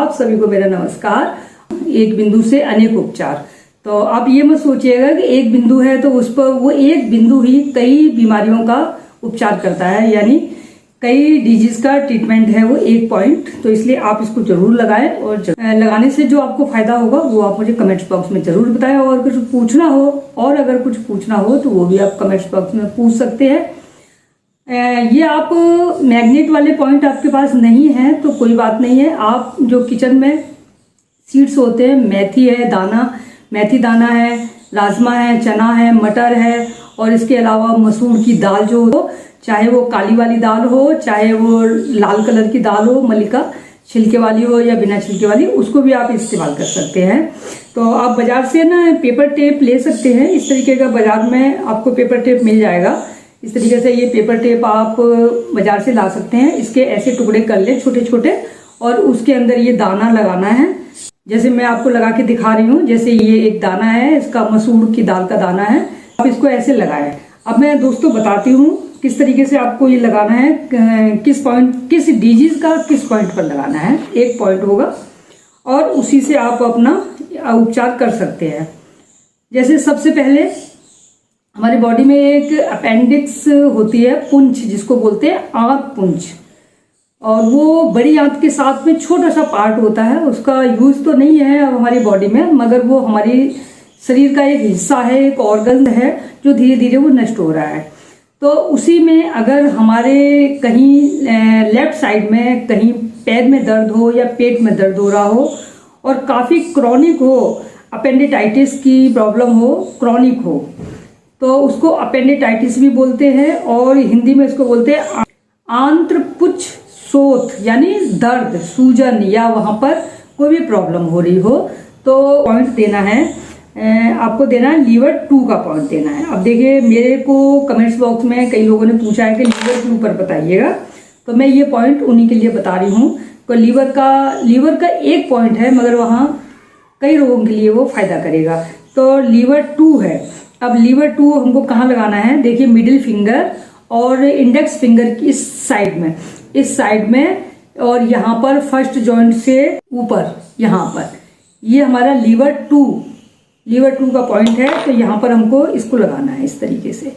आप सभी को मेरा नमस्कार। एक बिंदु से अनेक उपचार। तो आप ये मत सोचिएगा कि एक बिंदु है तो उस पर वो एक बिंदु ही कई बीमारियों का उपचार करता है, यानी कई डिजीज का ट्रीटमेंट है वो एक पॉइंट। तो इसलिए आप इसको जरूर लगाएं और लगाने से जो आपको फायदा होगा वो आप मुझे कमेंट्स बॉक्स में जरूर बताएं। और कुछ पूछना हो और अगर कुछ पूछना हो तो वो भी आप कमेंट्स बॉक्स में पूछ सकते हैं। ये आप मैग्नेट वाले पॉइंट आपके पास नहीं है तो कोई बात नहीं है। आप जो किचन में सीड्स होते हैं, मेथी है दाना, मेथी दाना है, राजमा है, चना है, मटर है और इसके अलावा मसूर की दाल जो हो, चाहे वो काली वाली दाल हो, चाहे वो लाल कलर की दाल हो, मलिका छिलके वाली हो या बिना छिलके वाली, उसको भी आप इस्तेमाल कर सकते हैं। तो आप बाजार से ना पेपर टेप ले सकते हैं। इस तरीके का बाजार में आपको पेपर टेप मिल जाएगा। इस तरीके से ये पेपर टेप आप बाजार से ला सकते हैं। इसके ऐसे टुकड़े कर ले छोटे छोटे और उसके अंदर ये दाना लगाना है, जैसे मैं आपको लगा के दिखा रही हूँ। जैसे ये एक दाना है, इसका मसूर की दाल का दाना है। आप इसको ऐसे लगाएं। अब मैं दोस्तों बताती हूँ किस तरीके से आपको ये लगाना है, किस पॉइंट, किस डिजीज का किस पॉइंट पर लगाना है। एक पॉइंट होगा और उसी से आप अपना उपचार कर सकते हैं। जैसे सबसे पहले हमारी बॉडी में एक अपेंडिक्स होती है, पुंछ जिसको बोलते हैं, आंत पुंछ, और वो बड़ी आंत के साथ में छोटा सा पार्ट होता है। उसका यूज तो नहीं है अब हमारी बॉडी में, मगर वो हमारी शरीर का एक हिस्सा है, एक ऑर्गन है जो धीरे धीरे वो नष्ट हो रहा है। तो उसी में अगर हमारे कहीं लेफ्ट साइड में कहीं पैर में दर्द हो या पेट में दर्द हो रहा हो और काफ़ी क्रॉनिक हो, अपेंडिटाइटिस की प्रॉब्लम हो, क्रॉनिक हो, तो उसको अपेंडिटाइटिस भी बोलते हैं और हिंदी में इसको बोलते हैं आंत्रपुच्छ शोथ, यानी दर्द, सूजन या वहाँ पर कोई भी प्रॉब्लम हो रही हो तो पॉइंट देना है। आपको देना है लीवर 2 का पॉइंट देना है। अब देखिए मेरे को कमेंट्स बॉक्स में कई लोगों ने पूछा है कि लीवर 2 पर बताइएगा, तो मैं ये पॉइंट उन्हीं के लिए बता रही हूँ। तो लीवर का एक पॉइंट है मगर वहाँ कई लोगों के लिए वो फायदा करेगा। तो लीवर 2 है। अब लीवर 2 हमको कहाँ लगाना है, देखिए मिडिल फिंगर और इंडेक्स फिंगर की इस साइड में और यहाँ पर फर्स्ट जॉइंट से ऊपर, यहाँ पर ये हमारा लीवर 2 का पॉइंट है। तो यहाँ पर हमको इसको लगाना है इस तरीके से।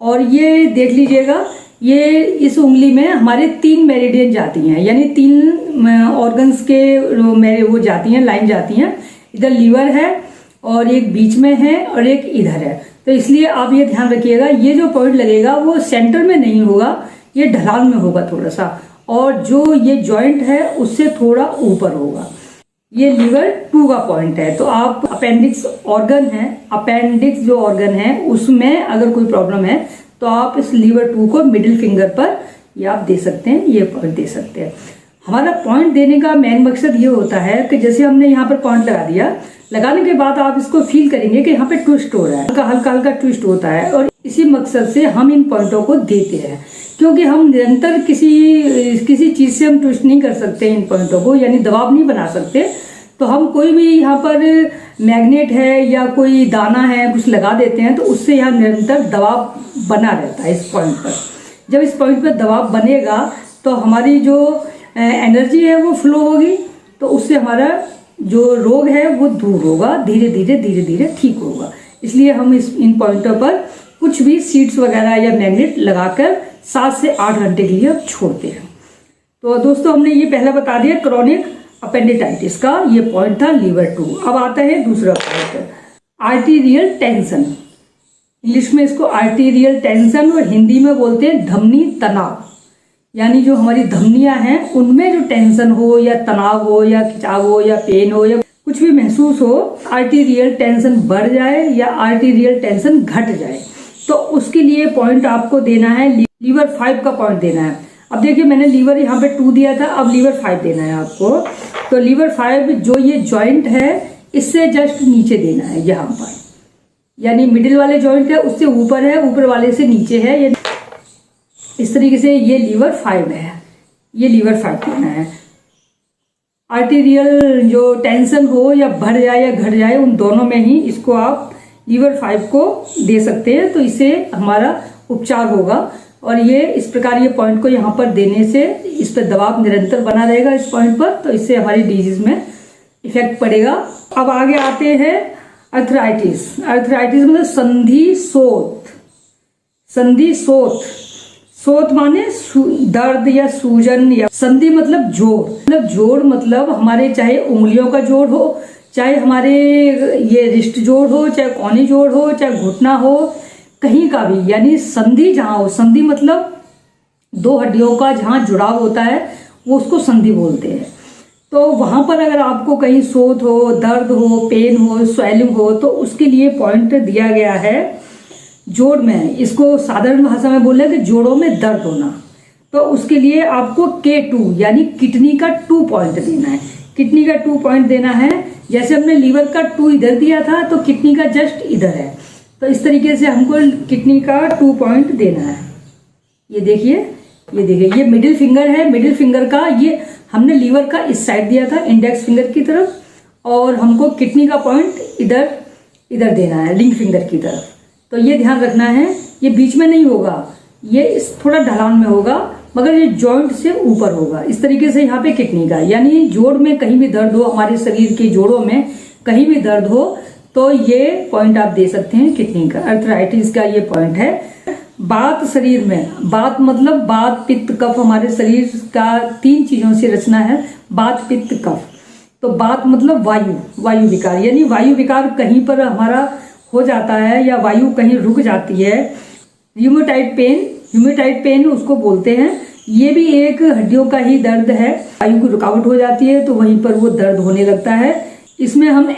और ये देख लीजिएगा, ये इस उंगली में हमारे 3 मेरिडियन जाती हैं, यानी 3 ऑर्गन्स के वो जाती हैं, लाइन जाती हैं। इधर लीवर है और एक बीच में है और एक इधर है। तो इसलिए आप ये ध्यान रखिएगा, ये जो पॉइंट लगेगा वो सेंटर में नहीं होगा, ये ढलान में होगा थोड़ा सा, और जो ये जॉइंट है उससे थोड़ा ऊपर होगा। ये लीवर 2 का पॉइंट है। तो आप अपेंडिक्स जो ऑर्गन है उसमें अगर कोई प्रॉब्लम है तो आप इस लीवर 2 को मिडिल फिंगर पर ये आप दे सकते हैं, ये पॉइंट दे सकते हैं। हमारा पॉइंट देने का मेन मकसद ये होता है कि जैसे हमने यहाँ पर पॉइंट लगा दिया, लगाने के बाद आप इसको फील करेंगे कि यहाँ पे ट्विस्ट हो रहा है, हल्का हल्का ट्विस्ट होता है, और इसी मकसद से हम इन पॉइंटों को देते हैं। क्योंकि हम निरंतर किसी चीज से हम ट्विस्ट नहीं कर सकते इन पॉइंटों को, यानी दबाव नहीं बना सकते। तो हम कोई भी यहाँ पर मैग्नेट है या कोई दाना है कुछ लगा देते हैं तो उससे यहाँ निरंतर दबाव बना रहता है इस पॉइंट पर। जब इस पॉइंट पर दबाव बनेगा तो हमारी जो एनर्जी है वो फ्लो होगी, तो उससे हमारा जो रोग है वो दूर होगा, धीरे धीरे ठीक होगा। इसलिए हम इन पॉइंटों पर कुछ भी सीड्स वगैरह या मैग्नेट लगाकर 7 से 8 घंटे के लिए अब छोड़ते हैं। तो दोस्तों हमने ये पहला बता दिया क्रोनिक अपेंडिटाइटिस का, ये पॉइंट था लीवर 2। अब आता है दूसरा पॉइंट, आर्टीरियल टेंशन। इंग्लिश में इसको आर्टीरियल टेंशन और हिंदी में बोलते हैं धमनी तनाव, यानी जो हमारी धमनियां हैं उनमें जो टेंशन हो या तनाव हो या खिंचाव हो या पेन हो या कुछ भी महसूस हो, आर्टीरियल टेंशन बढ़ जाए या आर्टीरियल टेंशन घट जाए, तो उसके लिए पॉइंट आपको देना है, लीवर 5 का पॉइंट देना है। अब देखिए मैंने लीवर यहाँ पे 2 दिया था, अब लीवर 5 देना है आपको। तो लीवर 5 जो ये जॉइंट है इससे जस्ट नीचे देना है, यहाँ पर, यानी मिडिल वाले जॉइंट है उससे ऊपर है, ऊपर वाले से नीचे है। इस तरीके से ये लीवर 5 है, ये लीवर 5 देना है। आर्टीरियल जो टेंशन हो या बढ़ जाए या घट जाए, उन दोनों में ही इसको आप लीवर 5 को दे सकते हैं। तो इससे हमारा उपचार होगा। और ये इस प्रकार ये पॉइंट को यहाँ पर देने से इस पर दबाव निरंतर बना रहेगा इस पॉइंट पर, तो इससे हमारी डिजीज में इफेक्ट पड़ेगा। अब आगे आते हैं अर्थराइटिस। अर्थराइटिस मतलब संधि शोथ। संधि शोथ, शोथ माने दर्द या सूजन, या संधि मतलब जोड़। मतलब जोड़ मतलब हमारे चाहे उंगलियों का जोड़ हो, चाहे हमारे ये रिस्ट जोड़ हो, चाहे कोहनी जोड़ हो, चाहे घुटना हो, कहीं का भी, यानी संधि जहाँ हो। संधि मतलब दो हड्डियों का जहाँ जुड़ाव होता है वो उसको संधि बोलते हैं। तो वहाँ पर अगर आपको कहीं शोथ हो, दर्द हो, पेन हो, स्वेलिंग हो, तो उसके लिए पॉइंट दिया गया है जोड़ में। इसको साधारण भाषा में बोले कि जोड़ों में दर्द होना, तो उसके लिए आपको K2 यानी किडनी का 2 पॉइंट देना है। किडनी का 2 पॉइंट देना है। जैसे हमने लीवर का 2 इधर दिया था, तो किडनी का जस्ट इधर है, तो इस तरीके से हमको किडनी का 2 पॉइंट देना है। ये देखिए, ये देखिए, ये मिडिल फिंगर है। मिडिल फिंगर का ये हमने लीवर का इस साइड दिया था, इंडेक्स फिंगर की तरफ, और हमको किडनी का पॉइंट इधर इधर देना है, रिंग फिंगर की तरफ। तो ये ध्यान रखना है, ये बीच में नहीं होगा, ये इस थोड़ा ढलान में होगा, मगर ये जॉइंट से ऊपर होगा। इस तरीके से यहाँ पे किडनी का, यानी जोड़ में कहीं भी दर्द हो, हमारे शरीर के जोड़ों में कहीं भी दर्द हो, तो ये पॉइंट आप दे सकते हैं किडनी का। अर्थराइटिस का ये पॉइंट है। बात शरीर में, बात मतलब बात पित्त कफ, हमारे शरीर का 3 चीजों से रचना है, बात पित्त कफ। तो बात मतलब वायु, वायु विकार, यानी वायु विकार कहीं पर हमारा हो जाता है या वायु कहीं रुक जाती है। र्यूमेटॉइड पेन, र्यूमेटॉइड पेन उसको बोलते हैं। ये भी एक हड्डियों का ही दर्द है। वायु की रुकावट हो जाती है तो वहीं पर वो दर्द होने लगता है। इसमें हम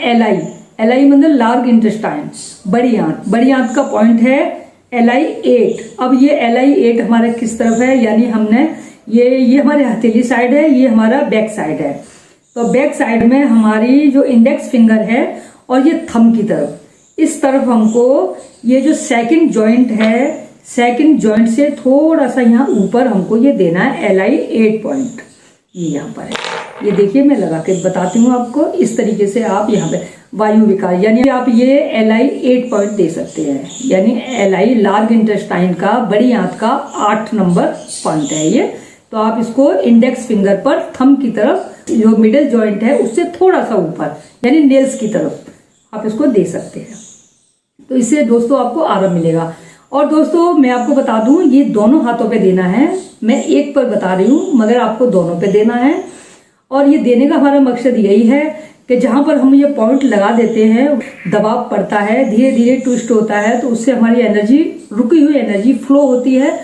LI मतलब लार्ज इंटेस्टाइन, बड़ी आंत, बड़ी आंत का पॉइंट है LI8। अब ये LI8 हमारे किस तरफ है, यानी हमने ये हमारे हथेली साइड है, ये हमारा बैक साइड है। तो बैक साइड में हमारी जो इंडेक्स फिंगर है और ये थंब की तरफ, इस तरफ हमको ये जो सेकंड जॉइंट है, सेकंड जॉइंट से थोड़ा सा यहाँ ऊपर हमको ये देना है LI8 पॉइंट। ये यहाँ पर है, ये देखिए मैं लगा के बताती हूँ आपको। इस तरीके से आप यहाँ पे वायु विकार, यानी आप ये LI8 पॉइंट दे सकते हैं। यानी LI लार्ज इंटेस्टाइन का, बड़ी आंत का 8 नंबर पॉइंट है ये। तो आप इसको इंडेक्स फिंगर पर थंब की तरफ, जो मिडिल जॉइंट है उससे थोड़ा सा ऊपर, यानी नेल्स की तरफ आप इसको दे सकते हैं। तो इससे दोस्तों आपको आराम मिलेगा। और दोस्तों मैं आपको बता दूं, ये दोनों हाथों पे देना है। मैं एक पर बता रही हूँ, मगर आपको दोनों पे देना है। और ये देने का हमारा मकसद यही है कि जहां पर हम ये पॉइंट लगा देते हैं, दबाव पड़ता है, धीरे धीरे ट्विस्ट होता है, तो उससे हमारी एनर्जी, रुकी हुई एनर्जी फ्लो होती है,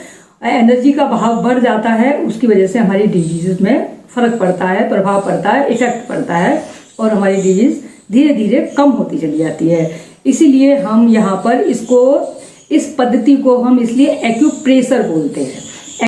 एनर्जी का बहाव बढ़ जाता है। उसकी वजह से हमारी डिजीज में फर्क पड़ता है, प्रभाव पड़ता है, इफेक्ट पड़ता है, और हमारी डिजीज धीरे धीरे कम होती चली जाती है। इसीलिए हम यहाँ पर इसको, इस पद्धति को हम इसलिए एक्यूप्रेशर बोलते हैं।